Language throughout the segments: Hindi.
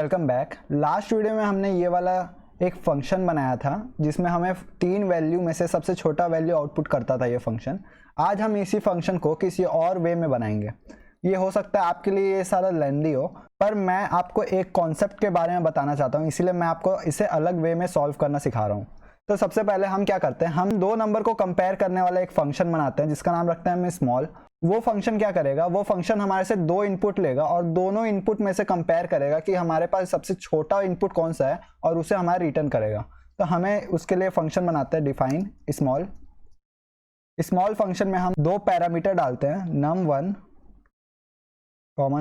Welcome back. लास्ट वीडियो में हमने ये वाला एक फंक्शन बनाया था जिसमें हमें 3 वैल्यू में से सबसे छोटा वैल्यू आउटपुट करता था ये फंक्शन। आज हम इसी फंक्शन को किसी और वे में बनाएंगे। ये हो सकता है आपके लिए ये सारा लेंदी हो, पर मैं आपको एक कॉन्सेप्ट के बारे में बताना चाहता हूँ, इसीलिए मैं आपको इसे अलग वे में सॉल्व करना सिखा रहा हूँ। तो सबसे पहले हम क्या करते हैं, हम दो नंबर को कंपेयर करने वाला एक फंक्शन बनाते हैं जिसका नाम रखते हैं हम स्मॉल। वो फंक्शन क्या करेगा, वो फंक्शन हमारे से 2 इनपुट लेगा और दोनों इनपुट में से कंपेयर करेगा कि हमारे पास सबसे छोटा इनपुट कौन सा है और उसे हमारे रिटर्न करेगा। तो हमें उसके लिए फंक्शन बनाते हैं डिफाइन स्मॉल। स्मॉल फंक्शन में हम 2 पैरामीटर डालते हैं num1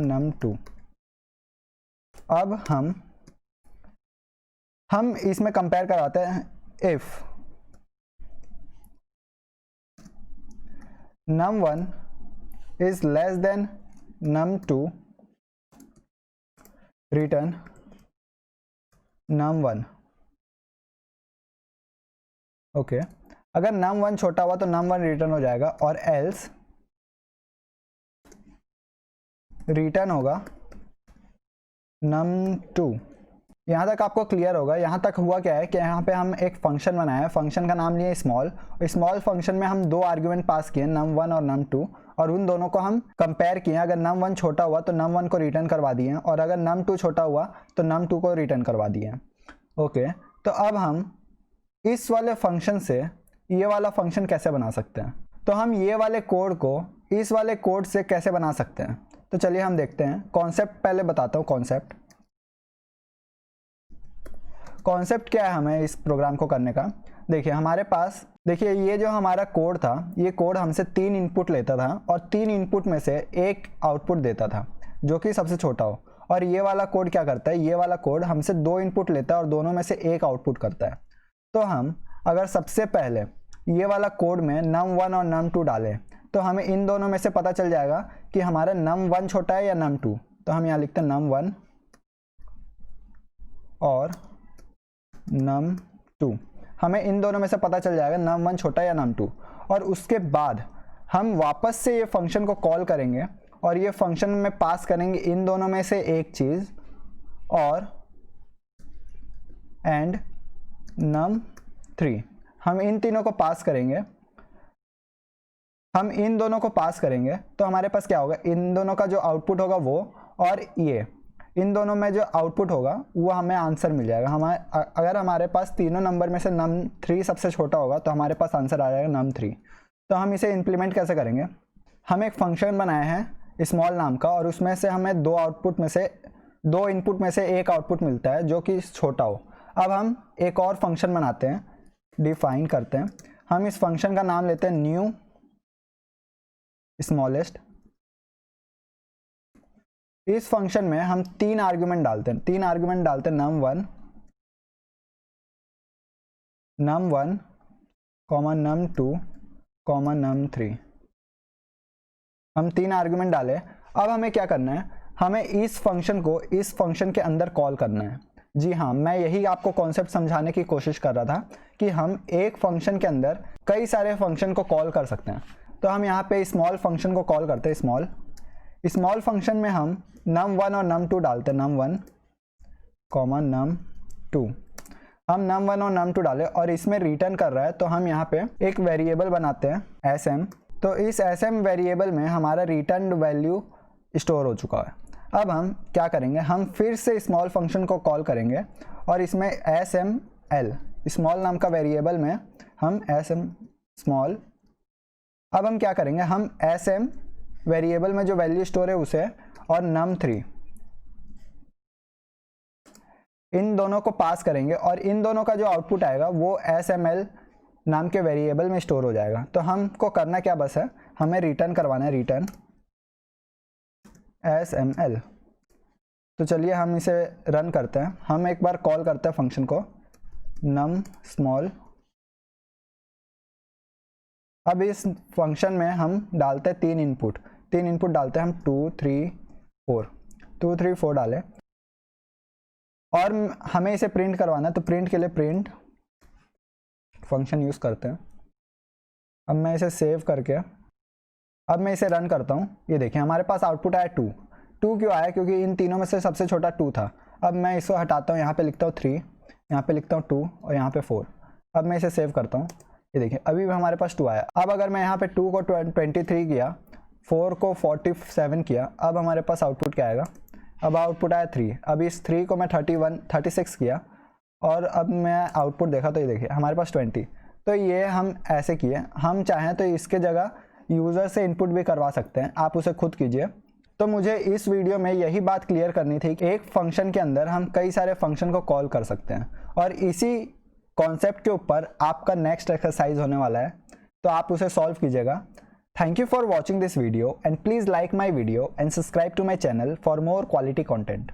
num2। अब हम इसमें कंपेयर करवाते हैं if num1 is less than num2 return num1। Okay, अगर num1 छोटा हुआ तो num1 रिटर्न हो जाएगा और एल्स रिटर्न होगा num2। यहाँ तक आपको क्लियर होगा। यहाँ तक हुआ क्या है कि यहाँ पे हम एक फंक्शन बनाया है, फंक्शन का नाम लिए स्मॉल। स्मॉल फंक्शन में हम 2 आर्ग्यूमेंट पास किए num1 और num2 और उन दोनों को हम कंपेयर किए। अगर num1 छोटा हुआ तो num1 को रिटर्न करवा दिए और अगर num2 छोटा हुआ तो num2 को रिटर्न करवा दिए। ओके, तो अब हम इस वाले फंक्शन से ये वाला फंक्शन कैसे बना सकते हैं, तो हम ये वाले कोड को इस वाले कोड से कैसे बना सकते हैं, तो चलिए हम देखते हैं। कॉन्सेप्ट पहले बताता हूँ। कॉन्सेप्ट क्या है हमें इस प्रोग्राम को करने का। देखिए हमारे पास, देखिए ये जो हमारा कोड था, ये कोड हमसे 3 इनपुट लेता था और 3 इनपुट में से एक आउटपुट देता था जो कि सबसे छोटा हो। और ये वाला कोड क्या करता है, ये वाला कोड हमसे 2 इनपुट लेता है और दोनों में से एक आउटपुट करता है। तो हम अगर सबसे पहले ये वाला कोड में num1 और num2 डालें तो हमें इन दोनों में से पता चल जाएगा कि हमारा num1 छोटा है या num2। तो हम यहाँ लिखते हैं num1 और num2। हमें इन दोनों में से पता चल जाएगा num1 छोटा या num2। और उसके बाद हम वापस से ये फंक्शन को कॉल करेंगे और ये फंक्शन में पास करेंगे इन दोनों में से एक चीज़ और एंड num3। हम इन तीनों को पास करेंगे, हम इन दोनों को पास करेंगे तो हमारे पास क्या होगा, इन दोनों का जो आउटपुट होगा वो और ये इन दोनों में जो आउटपुट होगा वो हमें आंसर मिल जाएगा। अगर हमारे पास तीनों नंबर में से num3 सबसे छोटा होगा तो हमारे पास आंसर आ जाएगा num3। तो हम इसे इम्प्लीमेंट कैसे करेंगे, हम एक फंक्शन बनाए हैं स्मॉल नाम का और उसमें से हमें 2 इनपुट में से एक आउटपुट मिलता है जो कि छोटा हो। अब हम एक और फंक्शन बनाते हैं, डिफाइन करते हैं। हम इस फंक्शन का नाम लेते हैं न्यू स्मॉलेस्ट। इस फंक्शन में हम 3 आर्गुमेंट डालते हैं। 3 आर्गुमेंट डालते हैं num1 num2 num3। हम 3 आर्गुमेंट डाले। अब हमें क्या करना है, हमें इस फंक्शन को इस फंक्शन के अंदर कॉल करना है। जी हाँ, मैं यही आपको कॉन्सेप्ट समझाने की कोशिश कर रहा था कि हम एक फंक्शन के अंदर कई सारे फंक्शन को कॉल कर सकते हैं। तो हम यहाँ पे स्मॉल फंक्शन को कॉल करते हैं स्मॉल फंक्शन में हम num1 और num2 डालते हैं num1 num2। हम num1 और num2 डाले और इसमें रिटर्न कर रहा है तो हम यहाँ पे एक वेरिएबल बनाते हैं sm। तो इस sm वेरिएबल में हमारा रिटर्न वैल्यू स्टोर हो चुका है। अब हम क्या करेंगे, हम फिर से स्मॉल फंक्शन को कॉल करेंगे और इसमें sml स्मॉल नाम का वेरिएबल में हम sm स्मॉल। अब हम क्या करेंगे, हम sm वेरिएबल में जो वैल्यू स्टोर है उसे और num3 इन दोनों को पास करेंगे और इन दोनों का जो आउटपुट आएगा वो sml नाम के वेरिएबल में स्टोर हो जाएगा। तो हमको करना क्या बस है, हमें रिटर्न करवाना है रिटर्न sml। तो चलिए हम इसे रन करते हैं। हम एक बार कॉल करते हैं फंक्शन को num small। अब इस फंक्शन में हम डालते हैं 3 इनपुट डालते हैं हम 2 3 4 डालें और हमें इसे प्रिंट करवाना है। तो प्रिंट के लिए प्रिंट फंक्शन यूज़ करते हैं। अब मैं इसे सेव करके अब मैं इसे रन करता हूँ। ये देखिए हमारे पास आउटपुट आया 2। 2 क्यों आया, क्योंकि इन तीनों में से सबसे छोटा 2 था। अब मैं इसको हटाता हूँ, यहाँ पे लिखता हूँ 3, यहाँ पे लिखता हूँ 2 और यहाँ पे 4। अब मैं इसे सेव करता हूँ, ये देखिए अभी भी हमारे पास 2 आया। अब अगर मैं यहाँ पे 2 को 23 किया, 4 को 47 किया, अब हमारे पास आउटपुट क्या आएगा? अब आउटपुट आया 3। अब इस 3 को मैं 36 किया और अब मैं आउटपुट देखा तो ये देखिए हमारे पास 20। तो ये हम ऐसे किए। हम चाहें तो इसके जगह यूज़र से इनपुट भी करवा सकते हैं, आप उसे खुद कीजिए। तो मुझे इस वीडियो में यही बात क्लियर करनी थी कि एक फंक्शन के अंदर हम कई सारे फंक्शन को कॉल कर सकते हैं, और इसी कॉन्सेप्ट के ऊपर आपका नेक्स्ट एक्सरसाइज होने वाला है, तो आप उसे सॉल्व कीजिएगा। Thank you for watching this video and please like my video and subscribe to my channel for more quality content.